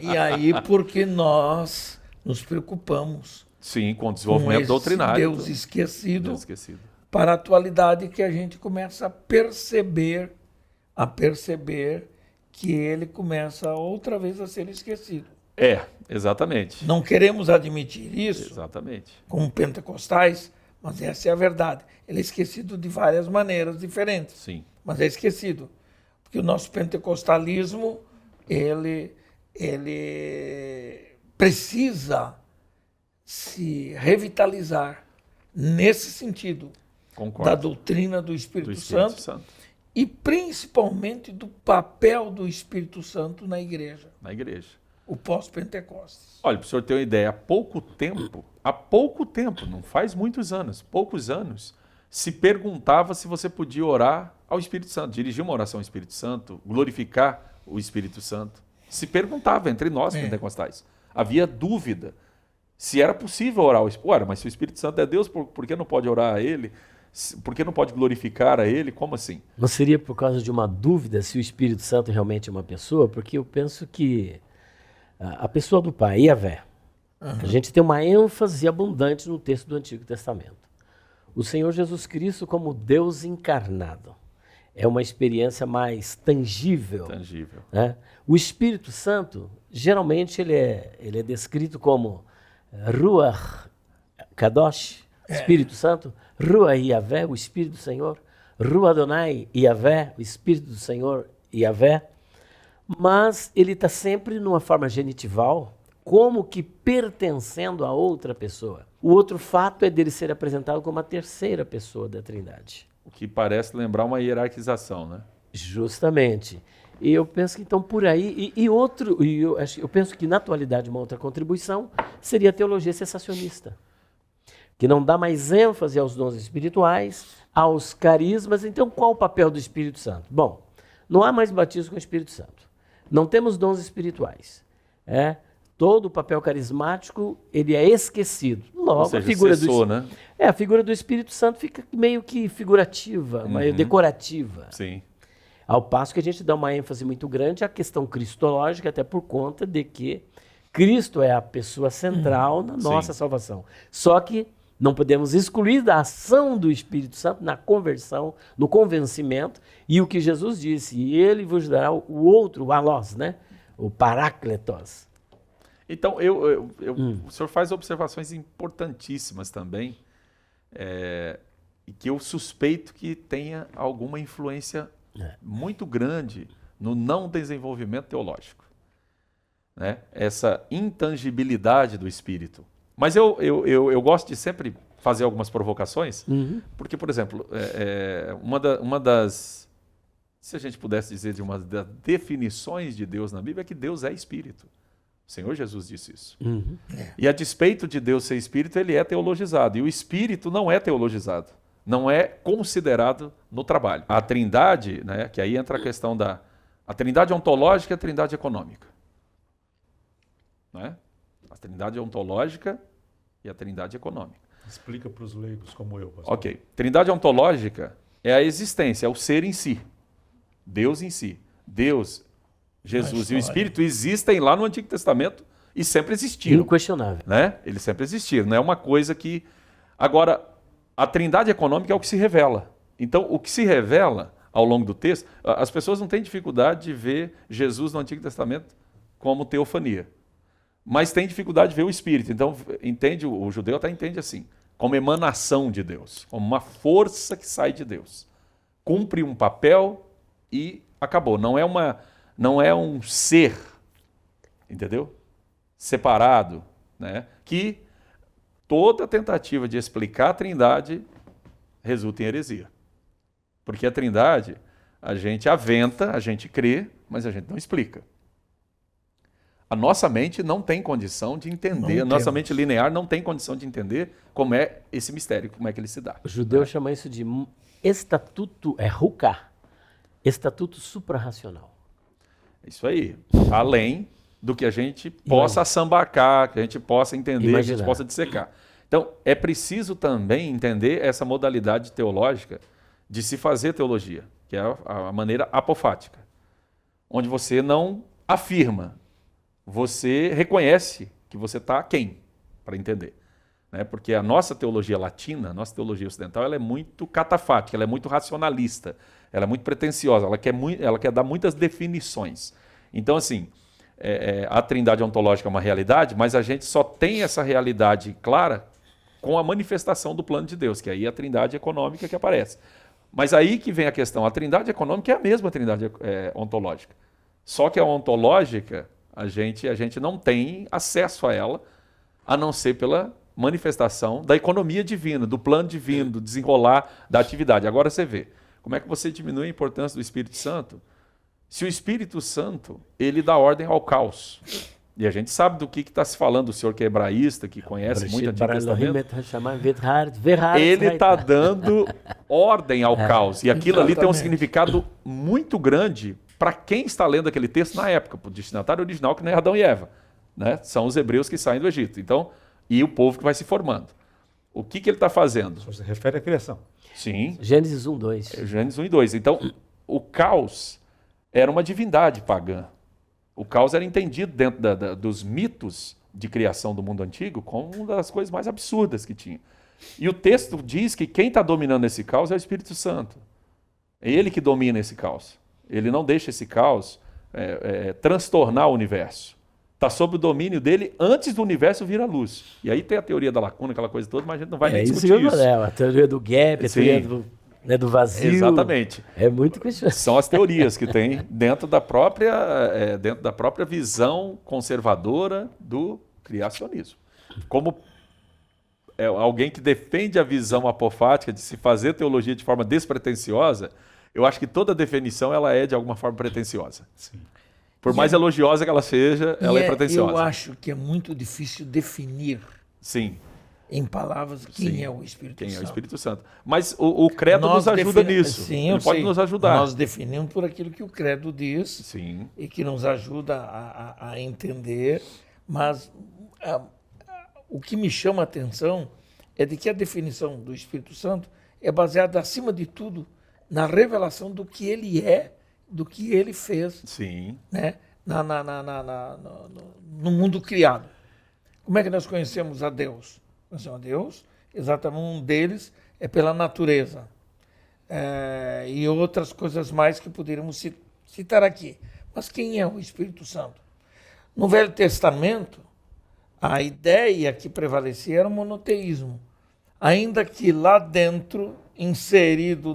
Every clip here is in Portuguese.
E aí, porque nós nos preocupamos Sim, com o com desenvolvimento esse doutrinário. Deus esquecido, Deus esquecido. para a atualidade que a gente começa a perceber que ele começa outra vez a ser esquecido. Exatamente. Não queremos admitir isso Exatamente. como pentecostais, mas essa é a verdade. Ele é esquecido de várias maneiras diferentes, Sim. mas é esquecido. Porque o nosso pentecostalismo, ele precisa se revitalizar nesse sentido Concordo. da doutrina do Espírito, Do Espírito Santo e principalmente do papel do Espírito Santo na igreja, Na igreja. o pós-Pentecostes. Olha, para o senhor ter uma ideia, há pouco tempo, não faz muitos anos, poucos anos, se perguntava se você podia orar ao Espírito Santo, dirigir uma oração ao Espírito Santo, glorificar o Espírito Santo. Se perguntava entre nós, pentecostais. Havia dúvida se era possível orar ao Espírito. Ora, mas se o Espírito Santo é Deus, por que não pode orar a Ele? Por que não pode glorificar a Ele? Como assim? Não seria por causa de uma dúvida se o Espírito Santo realmente é uma pessoa? Porque eu penso que a pessoa do Pai, Yahvé, a gente tem uma ênfase abundante no texto do Antigo Testamento. O Senhor Jesus Cristo como Deus encarnado. É uma experiência mais tangível. Tangível. Né? O Espírito Santo, geralmente, ele é descrito como Ruach Kadosh, Espírito Santo, Ruach Yahvé, o Espírito do Senhor, Ruach Adonai Yahvé, o Espírito do Senhor Yahvé, mas ele está sempre numa forma genitival, como que pertencendo a outra pessoa. O outro fato é dele ser apresentado como a terceira pessoa da Trindade. O que parece lembrar uma hierarquização, né? Justamente. E eu penso que então por aí, eu penso que na atualidade uma outra contribuição seria a teologia cessacionista, que não dá mais ênfase aos dons espirituais, aos carismas. Então qual o papel do Espírito Santo? Bom, não há mais batismo com o Espírito Santo. Não temos dons espirituais. Todo o papel carismático ele é esquecido. Logo, Ou seja, a figura cessou, né? a figura do Espírito Santo fica meio que figurativa, meio decorativa. Sim. Ao passo que a gente dá uma ênfase muito grande à questão cristológica, até por conta de que Cristo é a pessoa central na nossa salvação. Só que não podemos excluir da ação do Espírito Santo na conversão, no convencimento, e o que Jesus disse, e ele vos dará o outro, o alós, né? O parácletos. Então, o senhor faz observações importantíssimas também, e que eu suspeito que tenha alguma influência muito grande no não desenvolvimento teológico, né? Essa intangibilidade do Espírito. Mas eu gosto de sempre fazer algumas provocações, porque, por exemplo, uma das, se a gente pudesse dizer, de uma das definições de Deus na Bíblia é que Deus é Espírito. O Senhor Jesus disse isso. E a despeito de Deus ser Espírito, ele é teologizado. E o Espírito não é teologizado. Não é considerado no trabalho. A trindade, né, que aí entra a questão a trindade ontológica e a trindade econômica. Né? A trindade ontológica e a trindade econômica. Explica para os leigos como eu, pastor. Ok. Trindade ontológica é a existência, é o ser em si. Deus em si. Deus, Jesus e o Espírito existem lá no Antigo Testamento e sempre existiram. Inquestionável. Né? Eles sempre existiram. Não é uma coisa que... Agora, a trindade econômica é o que se revela. Então, o que se revela ao longo do texto, as pessoas não têm dificuldade de ver Jesus no Antigo Testamento como teofania. Mas tem dificuldade de ver o Espírito. Então, entende, o judeu até entende assim, como emanação de Deus, como uma força que sai de Deus. Cumpre um papel e acabou. Não é um ser, entendeu? Separado, né? Que toda tentativa de explicar a Trindade resulta em heresia. Porque a Trindade, a gente aventa, a gente crê, mas a gente não explica. A nossa mente não tem condição de entender, a nossa mente linear não tem condição de entender como é esse mistério, como é que ele se dá. O judeu chama isso de estatuto, ruká, estatuto suprarracional. Isso aí, além do que a gente possa sambacar, que a gente possa entender, que a gente possa dissecar. Então, é preciso também entender essa modalidade teológica de se fazer teologia, que é a maneira apofática, onde você não afirma, você reconhece que você está quem para entender. Né? Porque a nossa teologia latina, a nossa teologia ocidental, ela é muito catafática, ela é muito racionalista, ela é muito pretensiosa, ela quer dar muitas definições. Então, assim, a trindade ontológica é uma realidade, mas a gente só tem essa realidade clara com a manifestação do plano de Deus, que aí é a trindade econômica que aparece. Mas aí que vem a questão, a trindade econômica é a mesma trindade ontológica. Só que a ontológica, a gente não tem acesso a ela, a não ser pela manifestação da economia divina, do plano divino, do desenrolar da atividade. Agora você vê, como é que você diminui a importância do Espírito Santo? Se o Espírito Santo, ele dá ordem ao caos. E a gente sabe do que está se falando, o senhor que é hebraísta, que conhece muito o Antigo Testamento. Ele está dando ordem ao caos. E aquilo ali tem um significado muito grande para quem está lendo aquele texto na época, para o destinatário original, que não é Adão e Eva. Né? São os hebreus que saem do Egito. Então, e o povo que vai se formando. O que ele está fazendo? Você refere à criação. Sim. Gênesis 1, 2. Gênesis 1 e 2. Então, o caos era uma divindade pagã. O caos era entendido dentro dos mitos de criação do mundo antigo como uma das coisas mais absurdas que tinha. E o texto diz que quem está dominando esse caos é o Espírito Santo. É ele que domina esse caos. Ele não deixa esse caos transtornar o universo. Está sob o domínio dele antes do universo vir à luz. E aí tem a teoria da lacuna, aquela coisa toda, mas a gente não vai nem discutir isso. A teoria do gap, a teoria do vazio. Exatamente. É muito questionável. São as teorias que tem dentro da própria visão conservadora do criacionismo. Como alguém que defende a visão apofática de se fazer teologia de forma despretensiosa, eu acho que toda definição ela é de alguma forma pretensiosa. Sim. Por mais elogiosa que ela seja, ela é pretensiosa. Eu acho que é muito difícil definir Sim. em palavras quem é o Espírito Santo. Quem é o Espírito Santo. Mas o credo nos ajuda nisso. Sim, ele pode nos ajudar. Nós definimos por aquilo que o credo diz. Sim. E que nos ajuda a entender. Mas o que me chama a atenção é de que a definição do Espírito Santo é baseada, acima de tudo, na revelação do que ele é, do que ele fez. Sim. Né? No mundo criado. Como é que nós conhecemos a Deus? Conhecemos a Deus, exatamente um deles é pela natureza. E outras coisas mais que poderíamos citar aqui. Mas quem é o Espírito Santo? No Velho Testamento, a ideia que prevalecia era o monoteísmo. Ainda que lá dentro, inserido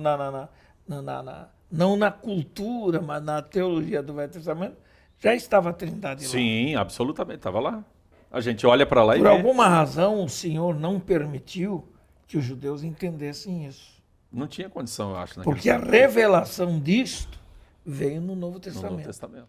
não na cultura, mas na teologia do Velho Testamento, já estava a Trindade lá. Sim, absolutamente, estava lá. A gente olha para lá e vê. Por alguma razão, o Senhor não permitiu que os judeus entendessem isso. Não tinha condição, eu acho. Porque a revelação disto veio no Novo Testamento. No Novo Testamento.